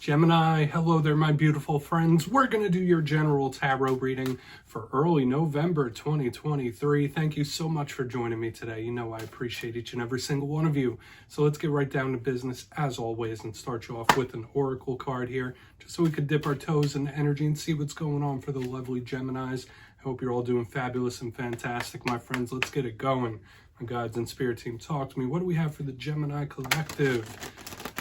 Gemini, hello there, my beautiful friends. We're going to do your general tarot reading for early November 2023. Thank you so much for joining me today. You know I appreciate each and every single one of you. So let's get right down to business as always and start you off with an oracle card here, just so we could dip our toes in the energy and see what's going on for the lovely Geminis. I hope you're all doing fabulous and fantastic, my friends. Let's get it going. My guides and spirit team, talk to me. What do we have for the Gemini collective?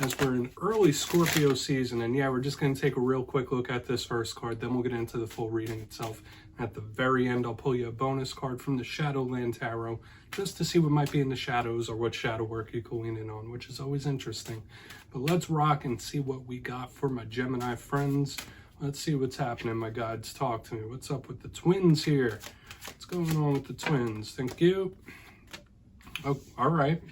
As we're in early Scorpio season, and yeah, we're just going to take a real quick look at this first card, then we'll get into the full reading itself. At the very end, I'll pull you a bonus card from the Shadowland Tarot, just to see what might be in the shadows or what shadow work you can lean in on, which is always interesting. But let's rock and see what we got for my Gemini friends. Let's see what's happening, my guides. Talk to me. What's up with the twins here? What's going on with the twins? Thank you. Oh, all right.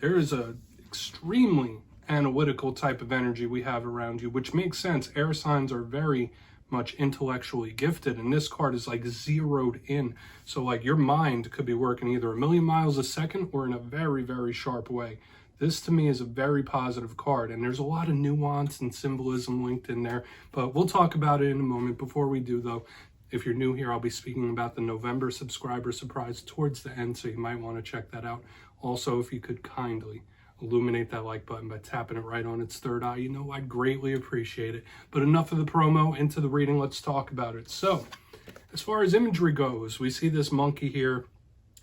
There is a extremely analytical type of energy we have around you, which makes sense. Air signs are very much intellectually gifted, and this card is like zeroed in. So like your mind could be working either a million miles a second or in a very, very sharp way. This to me is a very positive card, and there's a lot of nuance and symbolism linked in there, but we'll talk about it in a moment. Before we do though, if you're new here, I'll be speaking about the November subscriber surprise towards the end, so you might want to check that out. Also, if you could kindly illuminate that like button by tapping it right on its third eye, you know I'd greatly appreciate it. But enough of the promo, into the reading, let's talk about it. So, as far as imagery goes, we see this monkey here.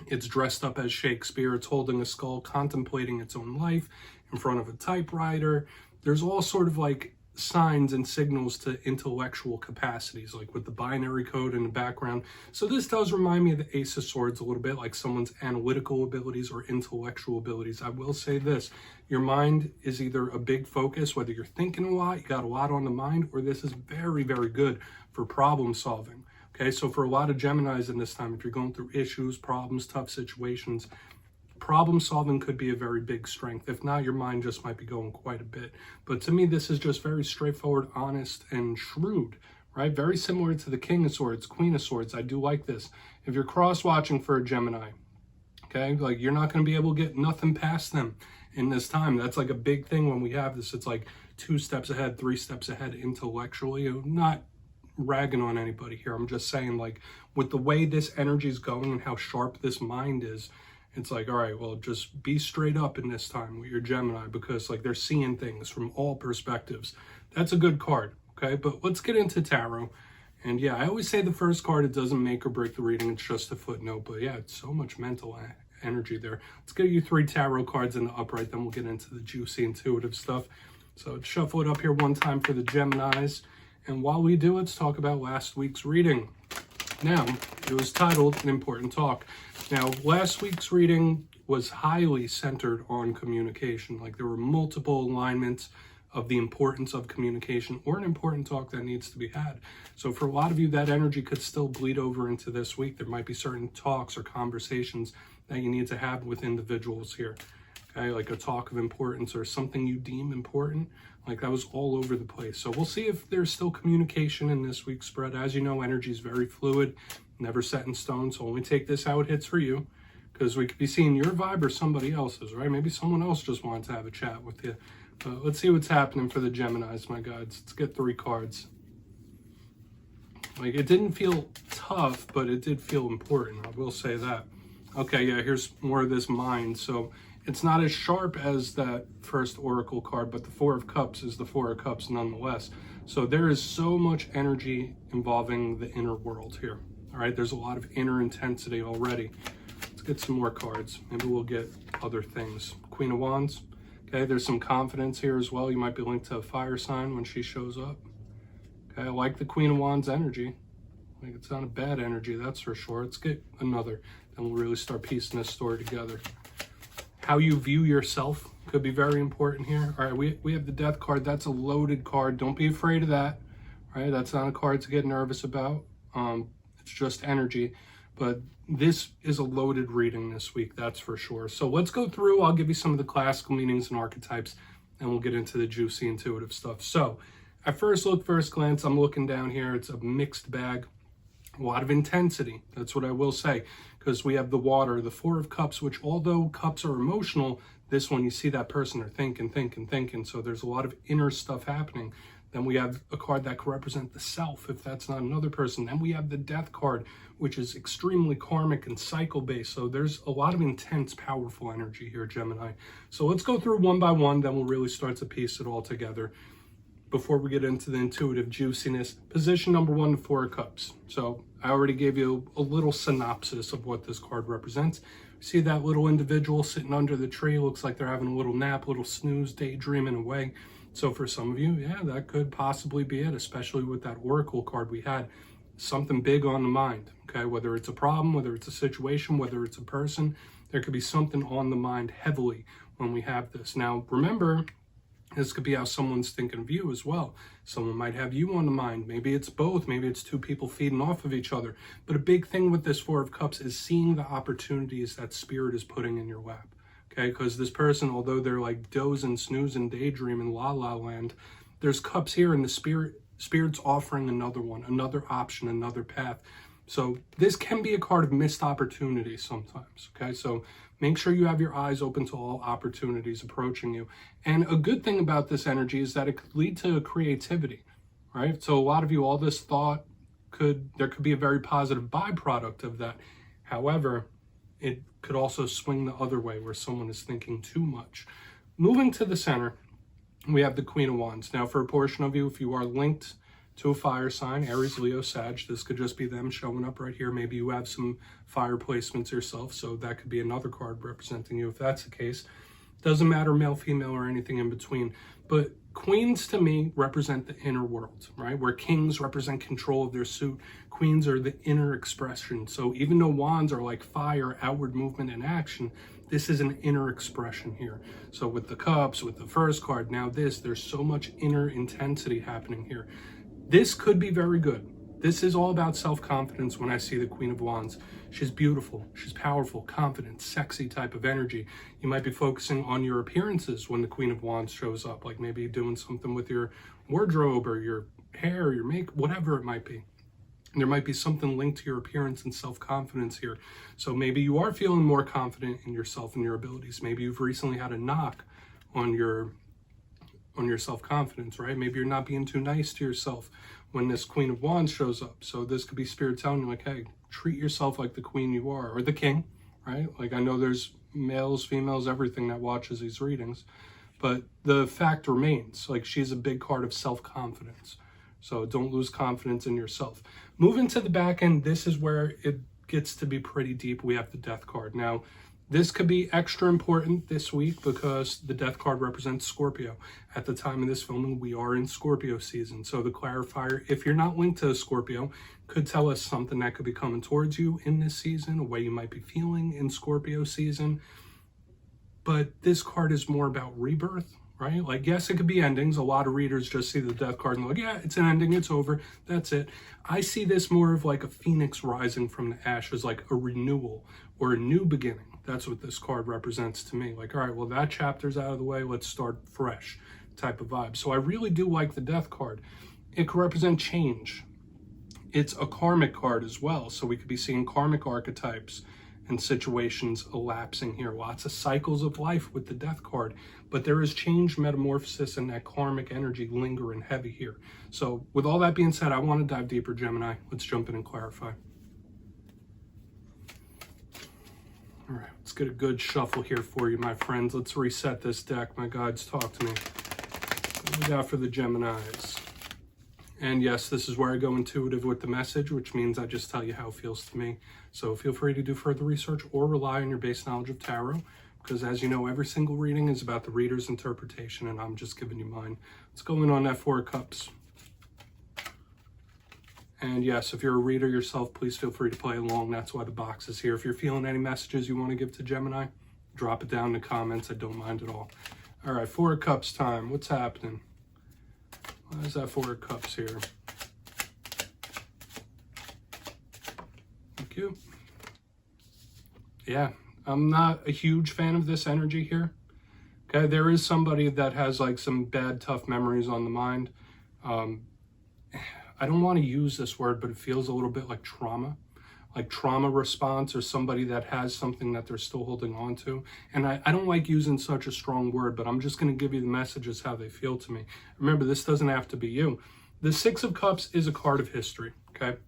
It's dressed up as Shakespeare. It's holding a skull, contemplating its own life in front of a typewriter. There's all sort of like signs and signals to intellectual capacities, like with the binary code in the background. So this does remind me of the Ace of Swords a little bit, like someone's analytical abilities or intellectual abilities. I will say this, your mind is either a big focus, whether you're thinking a lot, you got a lot on the mind, or this is very, very good for problem solving. Okay, so for a lot of Geminis in this time, if you're going through issues, problems, tough situations, problem solving could be a very big strength. If not, your mind just might be going quite a bit. But to me, this is just very straightforward, honest, and shrewd, right? Very similar to the King of Swords, Queen of Swords. I do like this. If you're cross-watching for a Gemini, okay, like you're not going to be able to get nothing past them in this time. That's like a big thing when we have this. It's like 2 steps ahead, 3 steps ahead intellectually. I'm not ragging on anybody here. I'm just saying, like, with the way this energy is going and how sharp this mind is, it's like, all right, well, just be straight up in this time with your Gemini, because like they're seeing things from all perspectives. That's a good card, okay? But let's get into tarot. And yeah, I always say the first card, it doesn't make or break the reading. It's just a footnote. But yeah, it's so much mental energy there. Let's get you 3 tarot cards in the upright, then we'll get into the juicy intuitive stuff. So let's shuffle it up here one time for the Geminis. And while we do, let's talk about last week's reading. Now, it was titled An Important Talk. Now, last week's reading was highly centered on communication. Like there were multiple alignments of the importance of communication or an important talk that needs to be had. So for a lot of you, that energy could still bleed over into this week. There might be certain talks or conversations that you need to have with individuals here. Okay, like a talk of importance or something you deem important. Like that was all over the place. So we'll see if there's still communication in this week's spread. As you know, energy is very fluid, never set in stone. So only take this how it hits for you, because we could be seeing your vibe or somebody else's, right? Maybe someone else just wanted to have a chat with you. But let's see what's happening for the Geminis, my guides. Let's get 3 cards. Like it didn't feel tough, but it did feel important. I will say that. Okay, yeah, here's more of this mind. So it's not as sharp as that first oracle card, but the 4 of Cups is the 4 of Cups nonetheless. So there is so much energy involving the inner world here. All right, there's a lot of inner intensity already. Let's get some more cards. Maybe we'll get other things. Queen of Wands. Okay, there's some confidence here as well. You might be linked to a fire sign when she shows up. Okay, I like the Queen of Wands energy. Like it's not a bad energy, that's for sure. Let's get another, then we'll really start piecing this story together. How you view yourself could be very important here. All right, we have the Death card. That's a loaded card. Don't be afraid of that. All right, that's not a card to get nervous about. It's just energy. But this is a loaded reading this week, that's for sure. So let's go through. I'll give you some of the classical meanings and archetypes, and we'll get into the juicy intuitive stuff. So at first glance, I'm looking down here. It's a mixed bag. A lot of intensity, that's what I will say, because we have the water, the 4 of Cups, which although cups are emotional, This one, you see that person, they're thinking. So there's a lot of inner stuff happening. Then we have a card that could represent the self, if that's not another person. Then we have the death card, which is extremely karmic and cycle-based. So there's a lot of intense, powerful energy here, Gemini. So let's go through one by one, then we'll really start to piece it all together. Before we get into the intuitive juiciness, position number 1, the Four of Cups. So I already gave you a little synopsis of what this card represents. See that little individual sitting under the tree, looks like they're having a little nap, little snooze, daydreaming away. So for some of you, yeah, that could possibly be it, especially with that Oracle card we had. Something big on the mind, okay? Whether it's a problem, whether it's a situation, whether it's a person, there could be something on the mind heavily when we have this. Now, remember, this could be how someone's thinking of you as well. Someone might have you on the mind. Maybe it's both. Maybe it's two people feeding off of each other. But a big thing with this Four of Cups is seeing the opportunities that Spirit is putting in your lap. Okay, because this person, although they're like dozing, snoozing, daydreaming, la la land, there's cups here and the Spirit's offering another one, another option, another path. So this can be a card of missed opportunities sometimes, okay? So make sure you have your eyes open to all opportunities approaching you. And a good thing about this energy is that it could lead to creativity, right? So a lot of you, all this thought there could be a very positive byproduct of that. However, it could also swing the other way where someone is thinking too much. Moving to the center, we have the Queen of Wands. Now, for a portion of you, if you are linked to a fire sign, Aries, Leo, Sag, this could just be them showing up right here. Maybe you have some fire placements yourself, so that could be another card representing you if that's the case. Doesn't matter male, female, or anything in between. But queens to me represent the inner world, right? Where kings represent control of their suit, queens are the inner expression. So even though wands are like fire, outward movement and action, this is an inner expression here. So with the cups, with the first card, now there's so much inner intensity happening here. This could be very good. This is all about self-confidence when I see the Queen of Wands. She's beautiful, she's powerful, confident, sexy type of energy. You might be focusing on your appearances when the Queen of Wands shows up, like maybe doing something with your wardrobe or your hair, your makeup, whatever it might be. And there might be something linked to your appearance and self-confidence here. So maybe you are feeling more confident in yourself and your abilities. Maybe you've recently had a knock on your self-confidence, right? Maybe you're not being too nice to yourself when this Queen of Wands shows up. So this could be Spirit telling you like, hey, treat yourself like the queen you are, or the king, right? Like I know there's males, females, everything that watches these readings, but the fact remains, like she's a big card of self-confidence. So don't lose confidence in yourself. Moving to the back end, this is where it gets to be pretty deep. We have the Death card. Now, this could be extra important this week because the Death card represents Scorpio. At the time of this filming, we are in Scorpio season. So the clarifier, if you're not linked to Scorpio, could tell us something that could be coming towards you in this season, a way you might be feeling in Scorpio season. But this card is more about rebirth, right? Like, yes, it could be endings. A lot of readers just see the Death card and they're like, yeah, it's an ending, it's over, that's it. I see this more of like a phoenix rising from the ashes, like a renewal or a new beginning. That's what this card represents to me. Like, all right, well, that chapter's out of the way, let's start fresh type of vibe. So I really do like the Death card. It could represent change. It's a karmic card as well. So we could be seeing karmic archetypes and situations elapsing here. Lots of cycles of life with the Death card, but there is change, metamorphosis, and that karmic energy lingering heavy here. So with all that being said, I want to dive deeper, Gemini. Let's jump in and clarify. All right, let's get a good shuffle here for you, my friends. Let's reset this deck. My guides, talk to me. What do we got for the Geminis? And yes, this is where I go intuitive with the message, which means I just tell you how it feels to me. So feel free to do further research or rely on your base knowledge of tarot, because as you know, every single reading is about the reader's interpretation, and I'm just giving you mine. Let's go in on that Four of Cups. And yes, if you're a reader yourself, please feel free to play along. That's why the box is here. If you're feeling any messages you want to give to Gemini, drop it down in the comments. I don't mind at all. All right, Four of Cups time. What's happening? Why is that Four of Cups here? Thank you. Yeah, I'm not a huge fan of this energy here. Okay, there is somebody that has like some bad, tough memories on the mind. I don't want to use this word, but it feels a little bit like trauma. like trauma response, or somebody that has something that they're still holding on to. And I don't like using such a strong word, but I'm just going to give you the messages how they feel to me. Remember, this doesn't have to be you. The Six of Cups is a card of history, okay?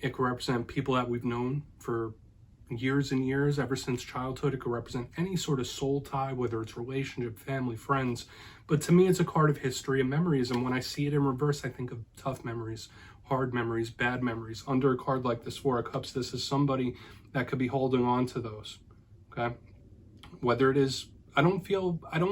It can represent people that we've known for years and years, ever since childhood. It could represent any sort of soul tie, whether it's relationship, family, friends. But to me, it's a card of history and memories. And when I see it in reverse, I think of tough memories, hard memories, bad memories. Under a card like this Four of Cups, this is somebody that could be holding on to those, okay? Whether it is, I don't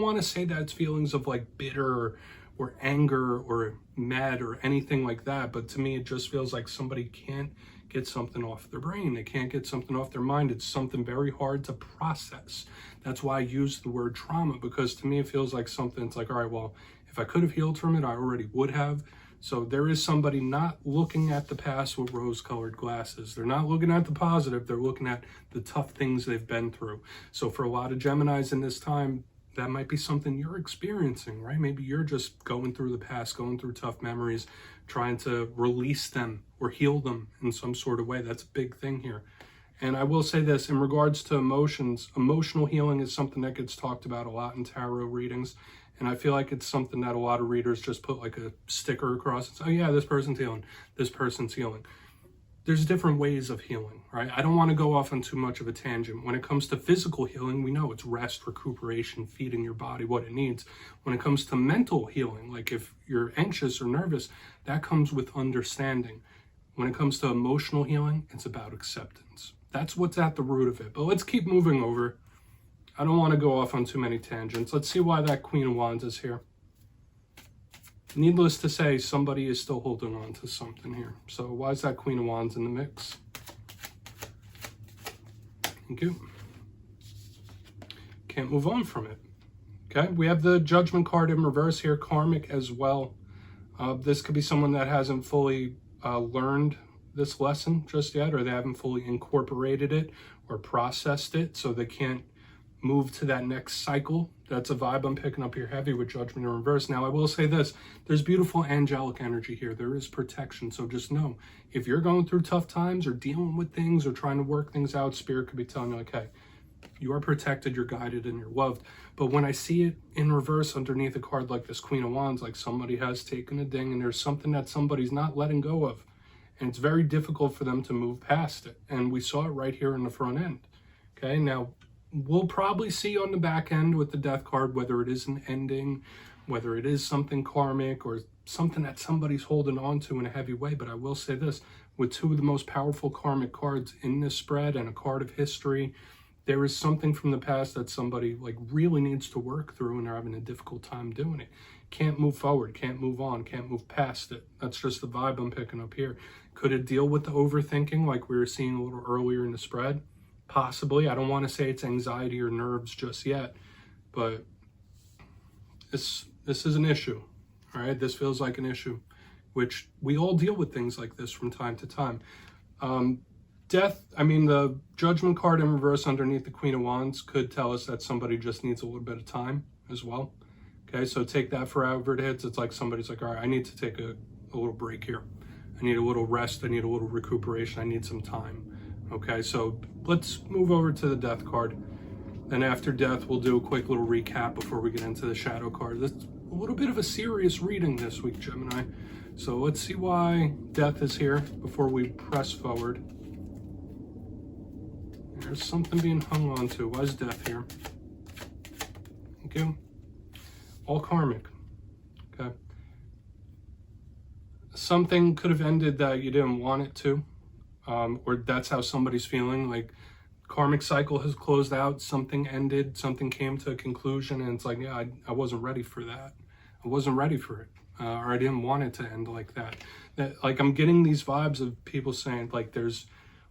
want to say that it's feelings of like bitter or anger or mad or anything like that. But to me, it just feels like somebody can't get something off their brain. They can't get something off their mind. It's something very hard to process. That's why I use the word trauma, because to me, it feels like something, it's like, all right, well, if I could have healed from it, I already would have. So there is somebody not looking at the past with rose-colored glasses. They're not looking at the positive. They're looking at the tough things they've been through. So for a lot of Geminis in this time, that might be something you're experiencing, right? Maybe you're just going through the past, going through tough memories, trying to release them or heal them in some sort of way. That's a big thing here. And I will say this, in regards to emotions, emotional healing is something that gets talked about a lot in tarot readings. And I feel like it's something that a lot of readers just put like a sticker across and say, oh yeah, this person's healing, this person's healing. There's different ways of healing, right? I don't want to go off on too much of a tangent. When it comes to physical healing, we know it's rest, recuperation, feeding your body what it needs. When it comes to mental healing, like if you're anxious or nervous, that comes with understanding. When it comes to emotional healing, it's about acceptance. That's what's at the root of it. But let's keep moving over. I don't want to go off on too many tangents. Let's see why that Queen of Wands is here. Needless to say, somebody is still holding on to something here. So why is that Queen of Wands in the mix? Thank you. Can't move on from it. Okay, we have the Judgment card in reverse here, karmic as well. This could be someone that hasn't fully learned this lesson just yet, or they haven't fully incorporated it or processed it, so they can't move to that next cycle. That's a vibe I'm picking up here heavy with Judgment in reverse. Now, I will say this, there's beautiful angelic energy here. There is protection. So just know, if you're going through tough times or dealing with things or trying to work things out, Spirit could be telling you, like, hey, you are protected, you're guided, and you're loved. But when I see it in reverse underneath a card like this Queen of Wands, like somebody has taken a ding and there's something that somebody's not letting go of. And it's very difficult for them to move past it. And we saw it right here in the front end. Okay, now, we'll probably see on the back end with the Death card, whether it is an ending, whether it is something karmic or something that somebody's holding on to in a heavy way. But I will say this, with two of the most powerful karmic cards in this spread and a card of history, there is something from the past that somebody like really needs to work through, and they're having a difficult time doing it. Can't move forward, can't move on, can't move past it. That's just the vibe I'm picking up here. Could it deal with the overthinking like we were seeing a little earlier in the spread? Possibly. I don't want to say it's anxiety or nerves just yet, but this is an issue. All right, this feels like an issue, which we all deal with things like this from time to time. Death, I mean, the Judgment card in reverse underneath the Queen of Wands could tell us that somebody just needs a little bit of time as well. Okay, so take that for however it hits. It's like somebody's like, all right, I need to take a little break here. I need a little rest. I need a little recuperation. I need some time. Okay, so let's move over to the Death card. Then after Death, we'll do a quick little recap before we get into the Shadow card. That's a little bit of a serious reading this week, Gemini. So let's see why Death is here before we press forward. There's something being hung on to. Why is Death here? Thank you. All karmic. Okay. Something could have ended that you didn't want it to. Or that's how somebody's feeling, like karmic cycle has closed out, something ended, something came to a conclusion, and it's like, yeah, I wasn't ready for that. I wasn't ready for it, or I didn't want it to end like that. Like, I'm getting these vibes of people saying, like, there's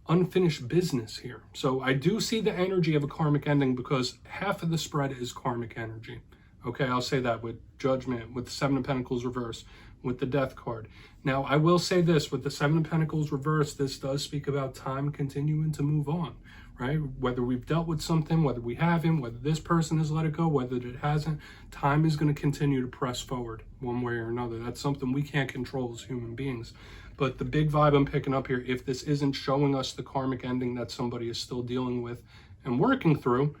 unfinished business here. So I do see the energy of a karmic ending, because half of the spread is karmic energy. Okay, I'll say that with Judgment, with the Seven of Pentacles reverse, with the Death card. Now, I will say this, with the Seven of Pentacles reverse, this does speak about time continuing to move on, right? Whether we've dealt with something, whether we haven't, whether this person has let it go, whether it hasn't, time is going to continue to press forward one way or another. That's something we can't control as human beings. But the big vibe I'm picking up here, if this isn't showing us the karmic ending that somebody is still dealing with and working through,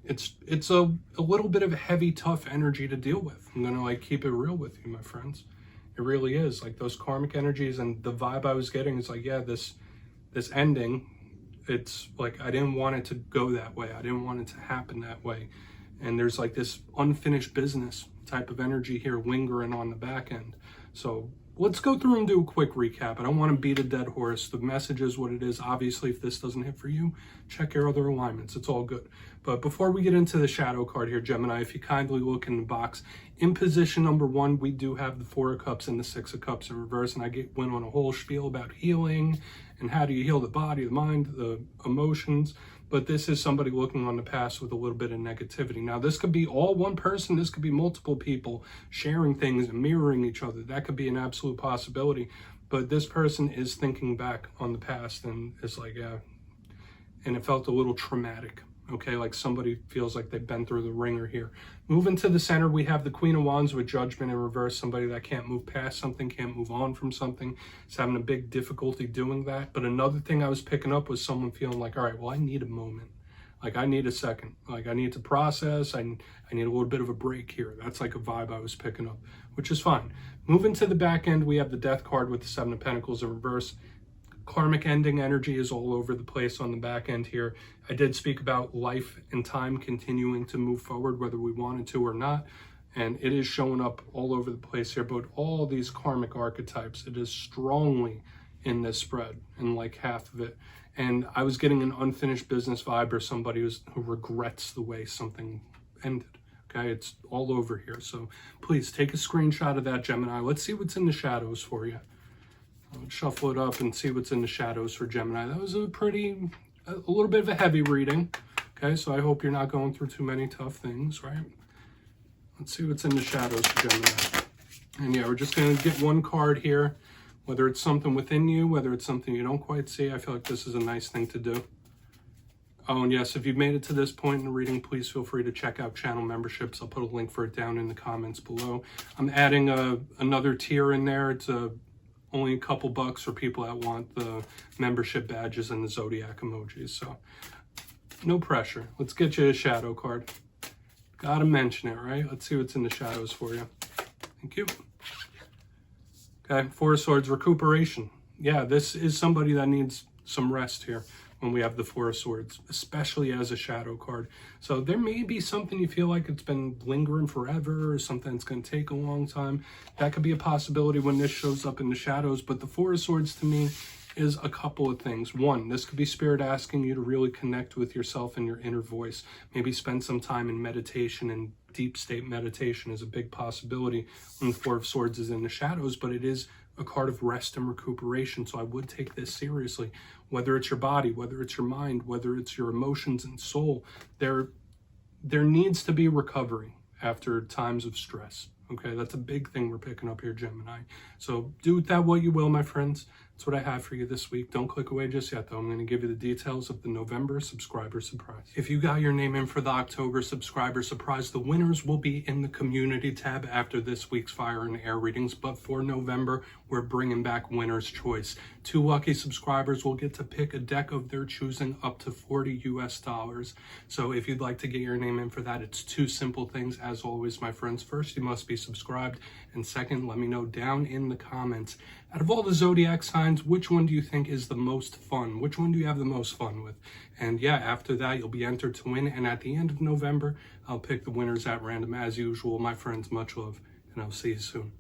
it's a little bit of heavy, tough energy to deal with. I'm gonna keep it real with you, my friends. It really is. Those karmic energies, and the vibe I was getting is yeah, this ending, it's I didn't want it to go that way. I didn't want it to happen that way. And there's this unfinished business type of energy here lingering on the back end. So let's go through and do a quick recap. I don't want to beat a dead horse. The message is what it is. Obviously, if this doesn't hit for you, check your other alignments. It's all good. But before we get into the shadow card here, Gemini, if you kindly look in the box, in position number 1, we do have the 4 of Cups and the 6 of Cups in reverse. And I went on a whole spiel about healing and how do you heal the body, the mind, the emotions. But this is somebody looking on the past with a little bit of negativity. Now, this could be all one person. This could be multiple people sharing things and mirroring each other. That could be an absolute possibility. But this person is thinking back on the past and it's yeah. And it felt a little traumatic. Okay, somebody feels like they've been through the ringer here. Moving to the center, we have the Queen of Wands with Judgment in reverse. Somebody that can't move past something, can't move on from something. Is having a big difficulty doing that. But another thing I was picking up was someone feeling all right, well, I need a moment. I need a second. I need to process. I need a little bit of a break here. That's a vibe I was picking up, which is fine. Moving to the back end, we have the Death card with the 7 of Pentacles in reverse. Karmic ending energy is all over the place on the back end here. I did speak about life and time continuing to move forward, whether we wanted to or not. And it is showing up all over the place here. But all these karmic archetypes, it is strongly in this spread, and half of it. And I was getting an unfinished business vibe or somebody who regrets the way something ended. Okay, it's all over here. So please take a screenshot of that, Gemini. Let's see what's in the shadows for you. I'll shuffle it up and see what's in the shadows for Gemini. That was a little bit of a heavy reading. Okay, so I hope you're not going through too many tough things, right? Let's see what's in the shadows for Gemini. And yeah, we're just going to get one card here, whether it's something within you, whether it's something you don't quite see. I feel like this is a nice thing to do. Oh, and yes, if you've made it to this point in the reading, please feel free to check out channel memberships. I'll put a link for it down in the comments below. I'm adding another tier in there. It's only a couple bucks for people that want the membership badges and the zodiac emojis. So no pressure. Let's get you a shadow card. Gotta mention it, right? Let's see what's in the shadows for you. Thank you. Okay, 4 of Swords, recuperation. Yeah, this is somebody that needs some rest here when we have the 4 of Swords, especially as a shadow card. So there may be something you feel like it's been lingering forever or something that's going to take a long time. That could be a possibility when this shows up in the shadows. But the 4 of Swords to me is a couple of things. One, this could be Spirit asking you to really connect with yourself and your inner voice. Maybe spend some time in meditation, and deep state meditation is a big possibility when the 4 of Swords is in the shadows, but it is a card of rest and recuperation. So I would take this seriously, whether it's your body, whether it's your mind, whether it's your emotions and soul. There needs to be recovery after times of stress. Okay, that's a big thing we're picking up here, Gemini. So do with that what you will, my friends. That's what I have for you this week. Don't click away just yet, though. I'm going to give you the details of the November subscriber surprise. If you got your name in for the October subscriber surprise, the winners will be in the community tab after this week's fire and air readings. But for November, we're bringing back winner's choice. 2 lucky subscribers will get to pick a deck of their choosing up to $40 US. So if you'd like to get your name in for that, it's 2 simple things. As always, my friends, first, you must be subscribed. And second, let me know down in the comments, out of all the zodiac signs, which one do you think is the most fun? Which one do you have the most fun with? And yeah, after that, you'll be entered to win. And at the end of November, I'll pick the winners at random as usual. My friends, much love, and I'll see you soon.